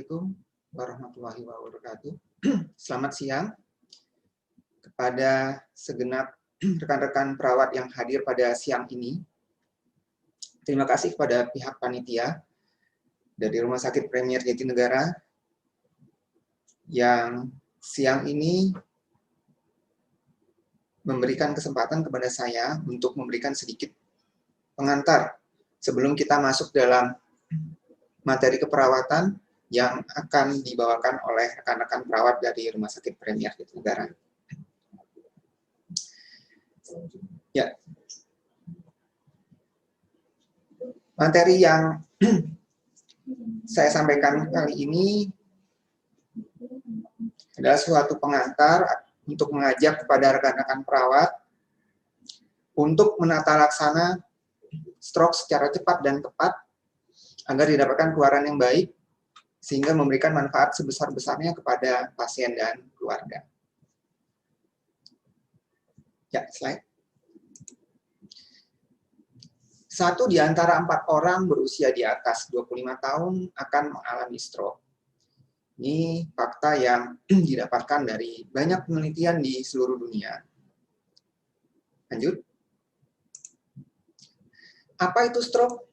Assalamualaikum warahmatullahi wabarakatuh. Selamat siang kepada segenap rekan-rekan perawat yang hadir pada siang ini. Terima kasih kepada pihak panitia dari Rumah Sakit Premier Jatinegara yang siang ini memberikan kesempatan kepada saya untuk memberikan sedikit pengantar sebelum kita masuk dalam materi keperawatan yang akan dibawakan oleh rekan-rekan perawat dari Rumah Sakit Premier Jatinegara. Ya, materi yang saya sampaikan kali ini adalah suatu pengantar untuk mengajak kepada rekan-rekan perawat untuk menata laksana stroke secara cepat dan tepat agar didapatkan keluaran yang baik sehingga memberikan manfaat sebesar-besarnya kepada pasien dan keluarga. Ya, slide. 1 di antara 4 orang berusia di atas 25 tahun akan mengalami stroke. Ini fakta yang didapatkan dari banyak penelitian di seluruh dunia. Lanjut. Apa itu stroke?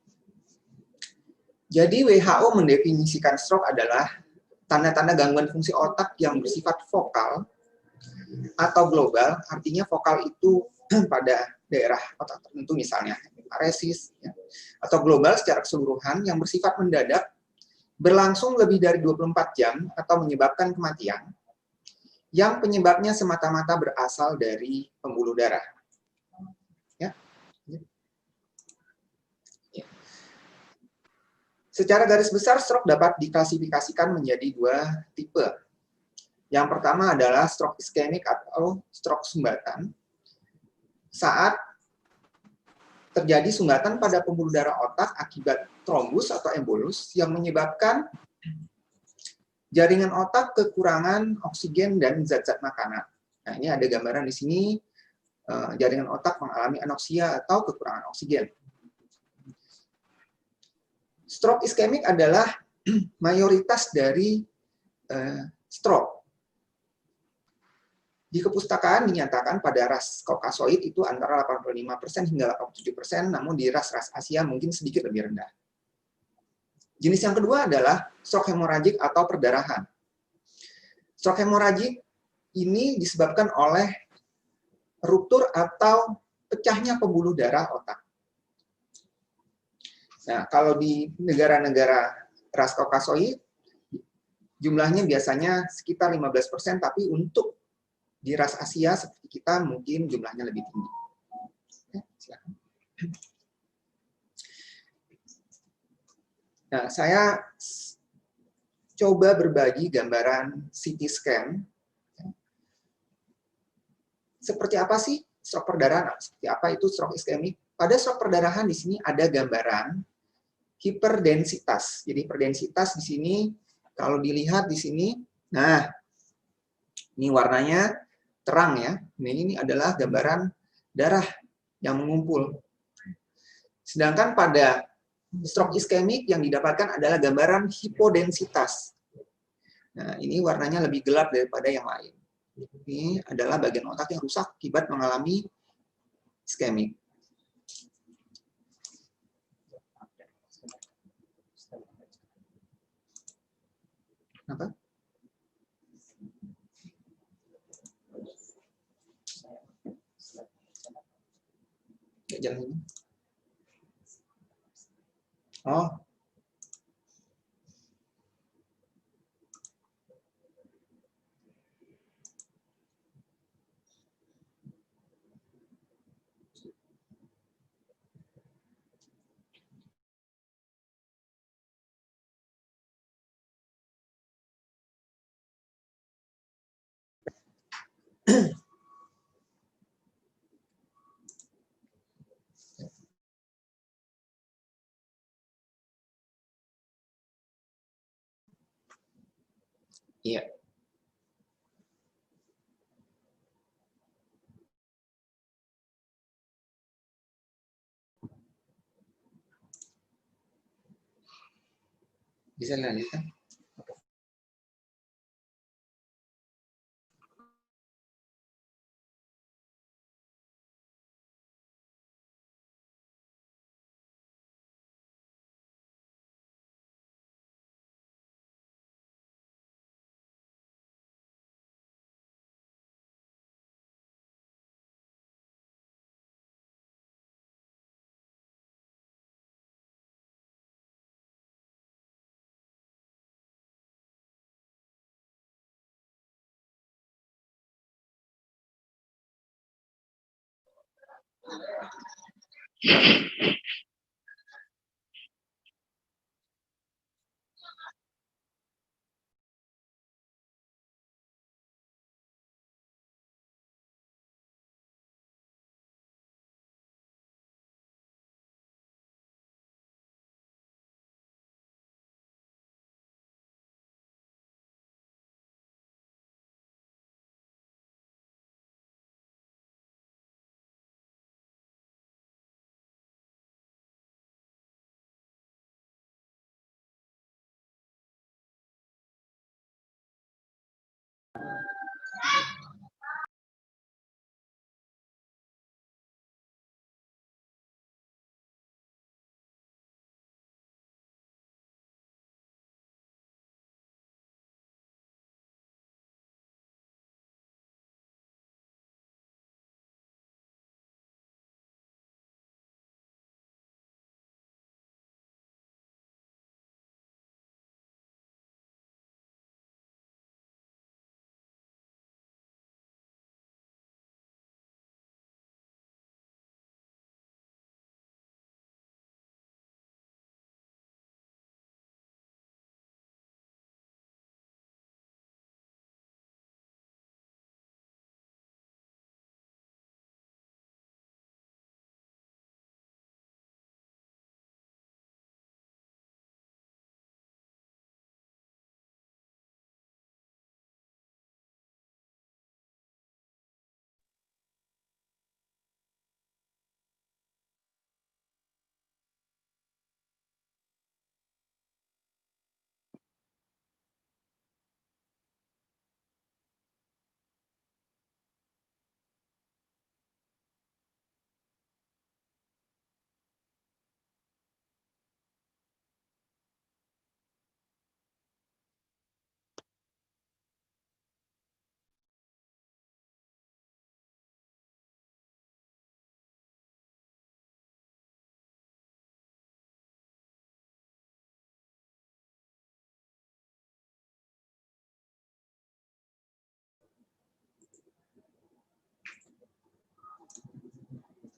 Jadi WHO mendefinisikan stroke adalah tanda-tanda gangguan fungsi otak yang bersifat vokal atau global, artinya vokal itu pada daerah otak tertentu misalnya paresis, ya, atau global secara keseluruhan yang bersifat mendadak, berlangsung lebih dari 24 jam atau menyebabkan kematian, yang penyebabnya semata-mata berasal dari pembuluh darah. Ya. Secara garis besar, stroke dapat diklasifikasikan menjadi 2 tipe. Yang pertama adalah stroke iskemik atau stroke sumbatan. Saat terjadi sumbatan pada pembuluh darah otak akibat trombus atau embolus yang menyebabkan jaringan otak kekurangan oksigen dan zat-zat makanan. Nah, ini ada gambaran di sini, jaringan otak mengalami anoksia atau kekurangan oksigen. Stroke iskemik adalah mayoritas dari stroke. Di kepustakaan dinyatakan pada ras Kaukasoid itu antara 85% hingga 87%, namun di ras-ras Asia mungkin sedikit lebih rendah. Jenis yang kedua adalah stroke hemoragik atau perdarahan. Stroke hemoragik ini disebabkan oleh ruptur atau pecahnya pembuluh darah otak. Nah, kalau di negara-negara ras Kaukasoid, jumlahnya biasanya sekitar 15%, tapi untuk di ras Asia seperti kita mungkin jumlahnya lebih tinggi. Ya, silakan. Nah, saya coba berbagi gambaran CT scan. Seperti apa sih stroke perdarahan? Seperti apa itu stroke iskemik? Pada stroke perdarahan di sini ada gambaran hiperdensitas. Jadi hiperdensitas di sini kalau dilihat di sini, nah ini warnanya terang ya. Ini adalah gambaran darah yang mengumpul. Sedangkan pada stroke iskemik yang didapatkan adalah gambaran hipodensitas. Nah, ini warnanya lebih gelap daripada yang lain. Ini adalah bagian otak yang rusak akibat mengalami iskemik. Apa? Kayak jalan ini. Oh. Iya. Bisa dilanjutkan?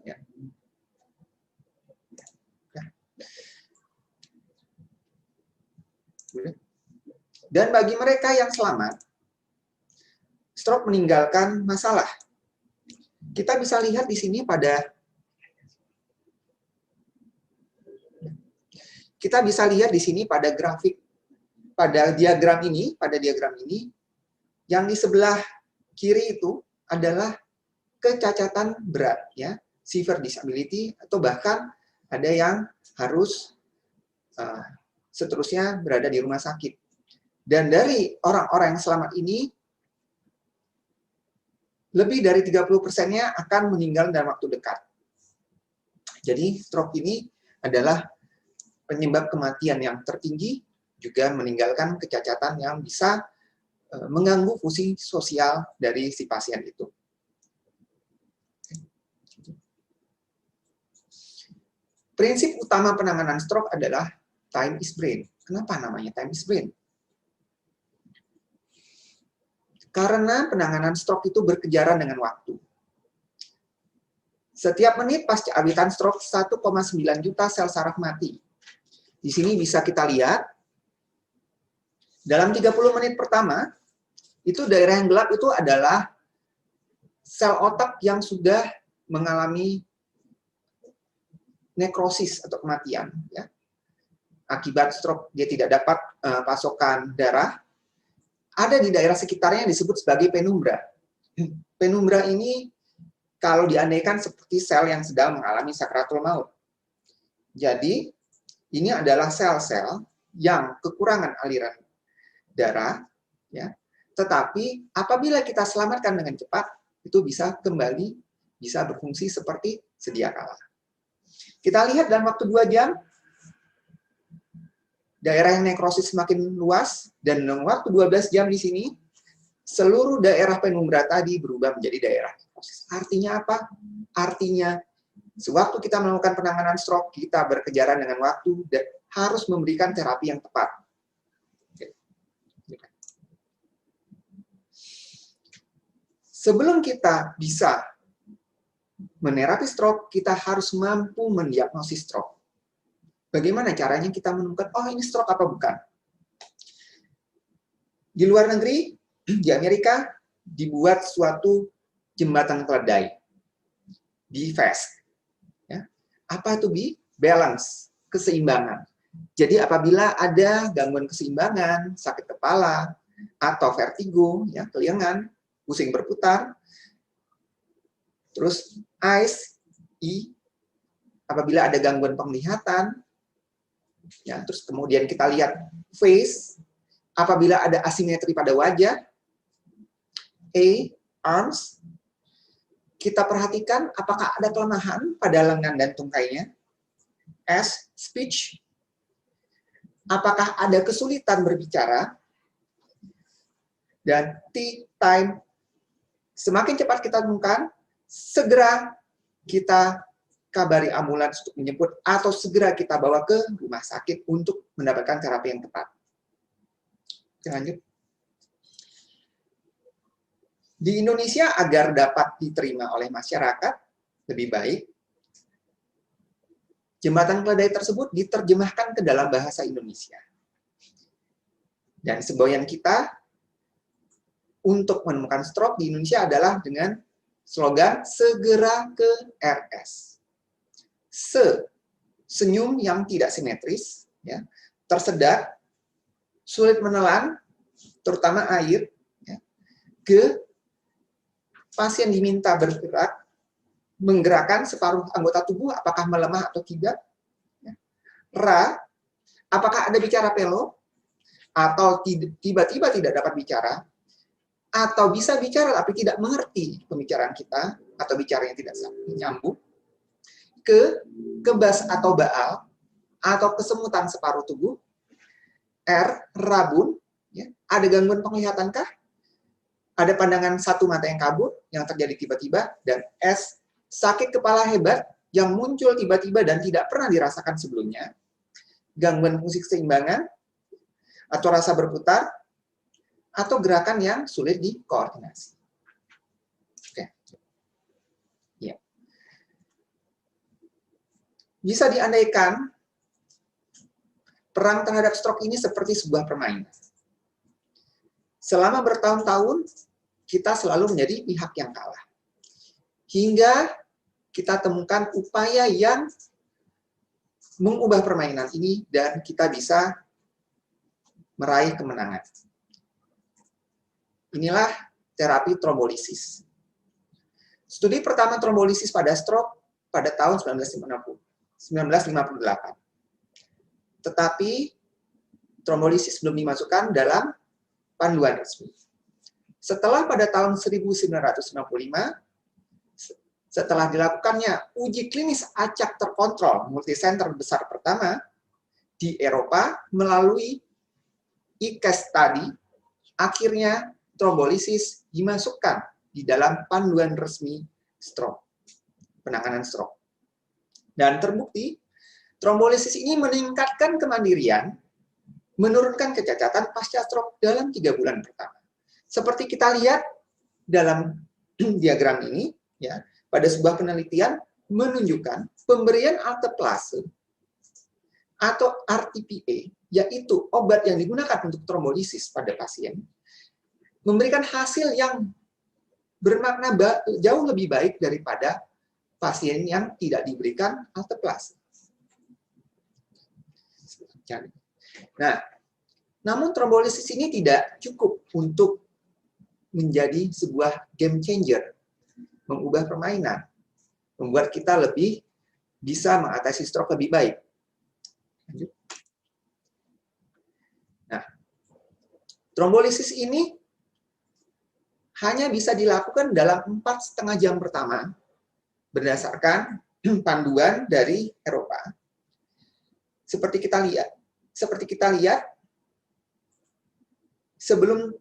Ya. Dan bagi mereka yang selamat, stroke meninggalkan masalah. Kita bisa lihat di sini pada grafik, pada diagram ini, yang di sebelah kiri itu adalah kecacatan berat, ya, severe disability, atau bahkan ada yang harus seterusnya berada di rumah sakit. Dan dari orang-orang yang selamat ini, lebih dari 30%-nya akan meninggal dalam waktu dekat. Jadi stroke ini adalah penyebab kematian yang tertinggi, juga meninggalkan kecacatan yang bisa mengganggu fungsi sosial dari si pasien itu. Prinsip utama penanganan stroke adalah time is brain. Kenapa namanya time is brain? Karena penanganan stroke itu berkejaran dengan waktu. Setiap menit pasca awitan stroke 1,9 juta sel saraf mati. Di sini bisa kita lihat, dalam 30 menit pertama, itu daerah yang gelap itu adalah sel otak yang sudah mengalami nekrosis atau kematian. Ya. Akibat stroke dia tidak dapat pasokan darah, ada di daerah sekitarnya yang disebut sebagai penumbra. Penumbra ini kalau diandaikan seperti sel yang sedang mengalami sakratul maut. Jadi, ini adalah sel-sel yang kekurangan aliran darah, ya. Tetapi apabila kita selamatkan dengan cepat, itu bisa kembali, bisa berfungsi seperti sedia kala. Kita lihat dalam waktu 2 jam, daerah yang nekrosis semakin luas, dan dalam waktu 12 jam di sini, seluruh daerah penumbra tadi berubah menjadi daerah nekrosis. Artinya apa? Artinya, sewaktu kita melakukan penanganan stroke, kita berkejaran dengan waktu dan harus memberikan terapi yang tepat. Sebelum kita bisa menerapi stroke, kita harus mampu mendiagnosis stroke. Bagaimana caranya kita menemukan, oh ini stroke apa bukan? Di luar negeri, di Amerika, dibuat suatu jembatan keledai. B-fast. Ya. Apa itu B? Balance, keseimbangan. Jadi apabila ada gangguan keseimbangan, sakit kepala, atau vertigo, ya, keliengan, pusing berputar, terus eyes, I, apabila ada gangguan penglihatan, ya, terus kemudian kita lihat face, apabila ada asimetri pada wajah, A, arms, kita perhatikan apakah ada kelemahan pada lengan dan tungkainya, S, speech, apakah ada kesulitan berbicara, dan T, time, semakin cepat kita temukan, segera kita kabari ambulans untuk menjemput atau segera kita bawa ke rumah sakit untuk mendapatkan terapi yang tepat. Lanjut. Di Indonesia agar dapat diterima oleh masyarakat lebih baik, jembatan keledai tersebut diterjemahkan ke dalam bahasa Indonesia. Dan semboyan kita untuk menemukan stroke di Indonesia adalah dengan slogan segera ke RS. Senyum yang tidak simetris, ya, tersedak, sulit menelan, terutama air. Ya. G, pasien diminta bergerak, menggerakkan separuh anggota tubuh, apakah melemah atau tidak. Ya. Ra, apakah ada bicara pelo, atau tiba-tiba tidak dapat bicara, atau bisa bicara tapi tidak mengerti pembicaraan kita, atau bicaranya tidak nyambung. Kebas atau baal, atau kesemutan separuh tubuh. R, rabun, ya. Ada gangguan penglihatankah? Ada pandangan satu mata yang kabur, yang terjadi tiba-tiba. Dan S, sakit kepala hebat, yang muncul tiba-tiba dan tidak pernah dirasakan sebelumnya. Gangguan fungsi keseimbangan, atau rasa berputar, atau gerakan yang sulit dikoordinasi. Oke. Ya. Bisa diandaikan perang terhadap stroke ini seperti sebuah permainan. Selama bertahun-tahun, kita selalu menjadi pihak yang kalah. Hingga kita temukan upaya yang mengubah permainan ini dan kita bisa meraih kemenangan. Inilah terapi trombolisis. Studi pertama trombolisis pada stroke pada tahun 1958. Tetapi trombolisis belum dimasukkan dalam panduan resmi. Setelah pada tahun 1995, setelah dilakukannya uji klinis acak terkontrol multisenter besar pertama di Eropa melalui e-case study, akhirnya trombolisis dimasukkan di dalam panduan resmi stroke, penanganan stroke. Dan terbukti, trombolisis ini meningkatkan kemandirian, menurunkan kecacatan pasca stroke dalam 3 bulan pertama. Seperti kita lihat dalam diagram ini, ya, pada sebuah penelitian menunjukkan pemberian alteplase atau RTPA, yaitu obat yang digunakan untuk trombolisis pada pasien, memberikan hasil yang bermakna jauh lebih baik daripada pasien yang tidak diberikan alteplase. Nah, namun trombolisis ini tidak cukup untuk menjadi sebuah game changer, mengubah permainan, membuat kita lebih bisa mengatasi stroke lebih baik. Nah, trombolisis ini hanya bisa dilakukan dalam 4,5 jam pertama berdasarkan panduan dari Eropa. Seperti kita lihat, sebelum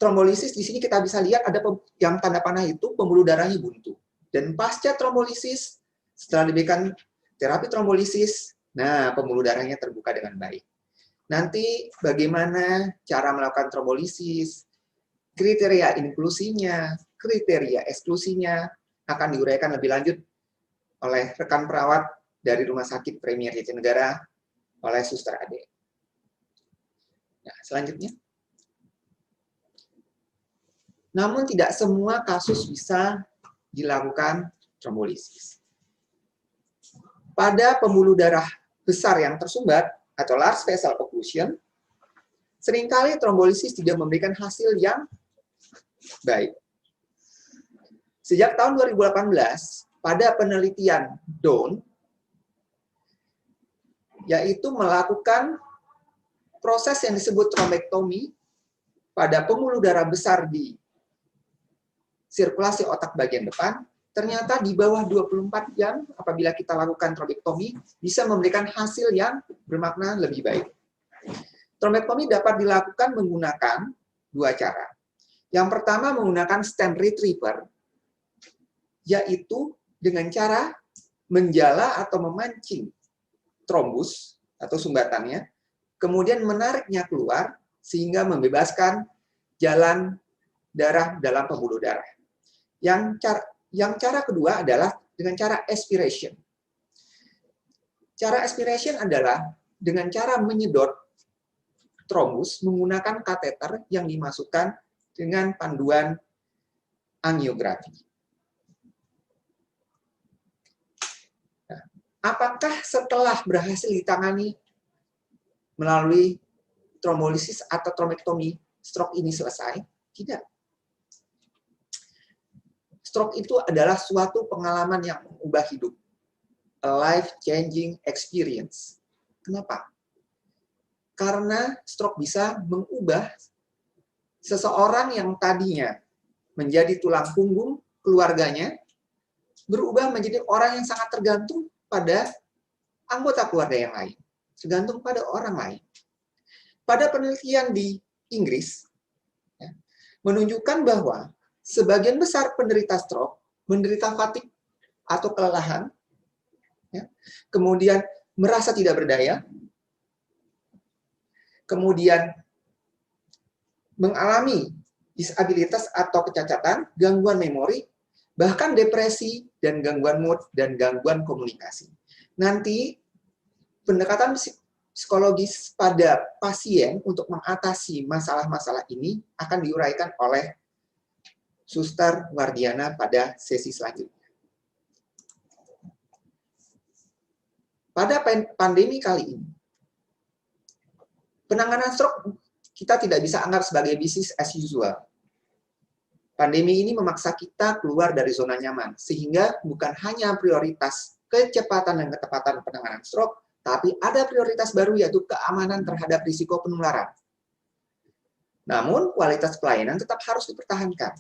trombolisis di sini kita bisa lihat ada yang tanda panah itu pembuluh darahnya buntu. Dan pasca trombolisis, setelah diberikan terapi trombolisis, nah pembuluh darahnya terbuka dengan baik. Nanti bagaimana cara melakukan trombolisis, kriteria inklusinya, kriteria eksklusinya, akan diuraikan lebih lanjut oleh rekan perawat dari Rumah Sakit Premier Jatinegara oleh Suster Ade. Nah, selanjutnya. Namun tidak semua kasus bisa dilakukan trombolisis. Pada pembuluh darah besar yang tersumbat atau large vessel occlusion, seringkali trombolisis tidak memberikan hasil yang baik. Sejak tahun 2018, pada penelitian Dawn, yaitu melakukan proses yang disebut trombektomi pada pembuluh darah besar di sirkulasi otak bagian depan, ternyata di bawah 24 jam apabila kita lakukan trombektomi bisa memberikan hasil yang bermakna lebih baik. Trombektomi dapat dilakukan menggunakan dua cara. Yang pertama menggunakan stent retriever, yaitu dengan cara menjala atau memancing trombus atau sumbatannya, kemudian menariknya keluar sehingga membebaskan jalan darah dalam pembuluh darah. Yang cara kedua adalah dengan cara aspiration. Cara aspiration adalah dengan cara menyedot trombus menggunakan kateter yang dimasukkan dengan panduan angiografi. Nah, apakah setelah berhasil ditangani melalui trombolisis atau trombektomi, stroke ini selesai? Tidak. Stroke itu adalah suatu pengalaman yang mengubah hidup. A life-changing experience. Kenapa? Karena stroke bisa mengubah seseorang yang tadinya menjadi tulang punggung keluarganya, berubah menjadi orang yang sangat tergantung pada anggota keluarga yang lain. Tergantung pada orang lain. Pada penelitian di Inggris, menunjukkan bahwa sebagian besar penderita stroke menderita fatigue atau kelelahan, kemudian merasa tidak berdaya, kemudian mengalami disabilitas atau kecacatan, gangguan memori, bahkan depresi dan gangguan mood dan gangguan komunikasi. Nanti pendekatan psikologis pada pasien untuk mengatasi masalah-masalah ini akan diuraikan oleh Suster Wardiana pada sesi selanjutnya. Pada pandemi kali ini, penanganan stroke kita tidak bisa anggap sebagai business as usual. Pandemi ini memaksa kita keluar dari zona nyaman, sehingga bukan hanya prioritas kecepatan dan ketepatan penanganan stroke, tapi ada prioritas baru yaitu keamanan terhadap risiko penularan. Namun, kualitas pelayanan tetap harus dipertahankan.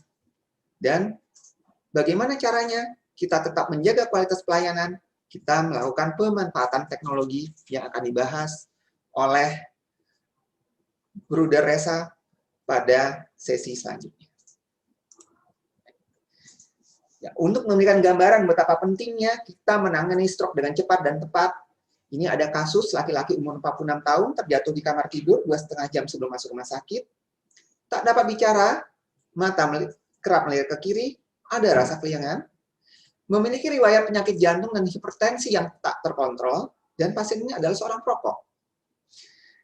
Dan bagaimana caranya kita tetap menjaga kualitas pelayanan? Kita melakukan pemanfaatan teknologi yang akan dibahas oleh Bruder Reza pada sesi selanjutnya. Ya, untuk memberikan gambaran betapa pentingnya kita menangani stroke dengan cepat dan tepat, ini ada kasus laki-laki umur 46 tahun terjatuh di kamar tidur 2,5 jam sebelum masuk rumah sakit, tak dapat bicara, mata kerap melihat ke kiri, ada rasa kelingan, memiliki riwayat penyakit jantung dan hipertensi yang tak terkontrol, dan pasien ini adalah seorang perokok.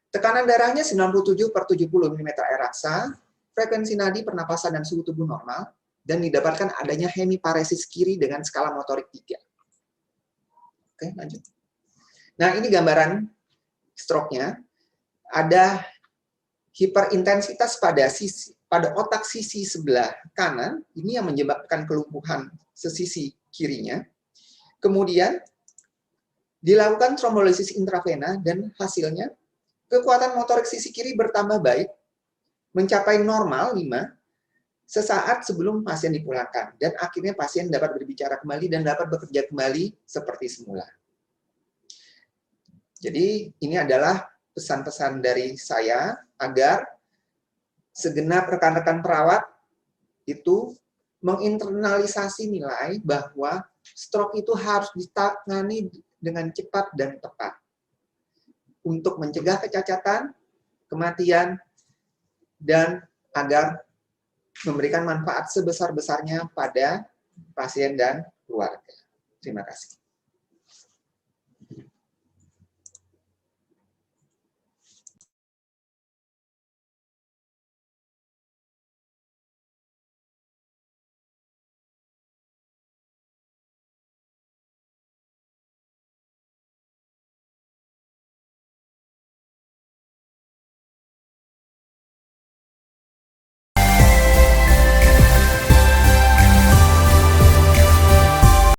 Tekanan darahnya 97/70 mm air raksa, frekuensi nadi, pernapasan, dan suhu tubuh normal, dan didapatkan adanya hemiparesis kiri dengan skala motorik 3. Oke, lanjut. Nah, ini gambaran stroke-nya. Ada hiperintensitas pada otak sisi sebelah kanan, ini yang menyebabkan kelumpuhan sesisi kirinya. Kemudian dilakukan trombolisis intravena dan hasilnya kekuatan motorik sisi kiri bertambah baik, mencapai normal 5 sesaat sebelum pasien dipulangkan, dan akhirnya pasien dapat berbicara kembali dan dapat bekerja kembali seperti semula. Jadi ini adalah pesan-pesan dari saya agar segenap rekan-rekan perawat itu menginternalisasi nilai bahwa stroke itu harus ditangani dengan cepat dan tepat untuk mencegah kecacatan, kematian, dan agar memberikan manfaat sebesar-besarnya pada pasien dan keluarga. Terima kasih.